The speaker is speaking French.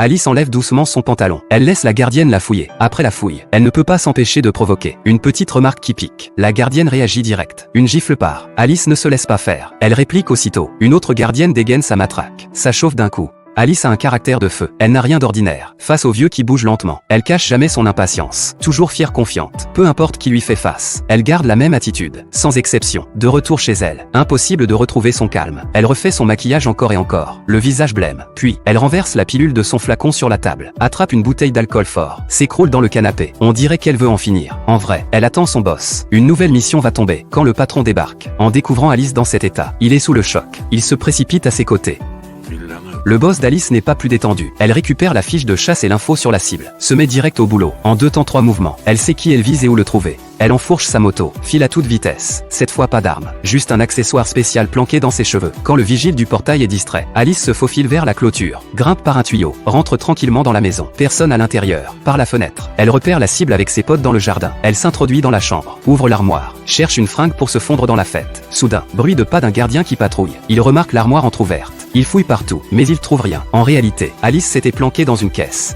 Alice enlève doucement son pantalon. Elle laisse la gardienne la fouiller. Après la fouille, elle ne peut pas s'empêcher de provoquer une petite remarque qui pique. La gardienne réagit direct. Une gifle part. Alice ne se laisse pas faire. Elle réplique aussitôt. Une autre gardienne dégaine sa matraque. Ça chauffe d'un coup. Alice a un caractère de feu. Elle n'a rien d'ordinaire. Face au vieux qui bouge lentement, elle cache jamais son impatience. Toujours fière, confiante. Peu importe qui lui fait face. Elle garde la même attitude. Sans exception. De retour chez elle. Impossible de retrouver son calme. Elle refait son maquillage encore et encore. Le visage blême. Puis, elle renverse la pilule de son flacon sur la table. Attrape une bouteille d'alcool fort. S'écroule dans le canapé. On dirait qu'elle veut en finir. En vrai, elle attend son boss. Une nouvelle mission va tomber. Quand le patron débarque. En découvrant Alice dans cet état, il est sous le choc. Il se précipite à ses côtés. Le boss d'Alice n'est pas plus détendu. Elle récupère la fiche de chasse et l'info sur la cible. Se met direct au boulot. En 2 temps 3 mouvements. Elle sait qui elle vise et où le trouver. Elle enfourche sa moto. File à toute vitesse. Cette fois pas d'arme. Juste un accessoire spécial planqué dans ses cheveux. Quand le vigile du portail est distrait, Alice se faufile vers la clôture. Grimpe par un tuyau. Rentre tranquillement dans la maison. Personne à l'intérieur. Par la fenêtre. Elle repère la cible avec ses potes dans le jardin. Elle s'introduit dans la chambre. Ouvre l'armoire. Cherche une fringue pour se fondre dans la fête. Soudain, bruit de pas d'un gardien qui patrouille. Il remarque l'armoire entrouverte. Il fouille partout, mais il trouve rien. En réalité, Alice s'était planquée dans une caisse.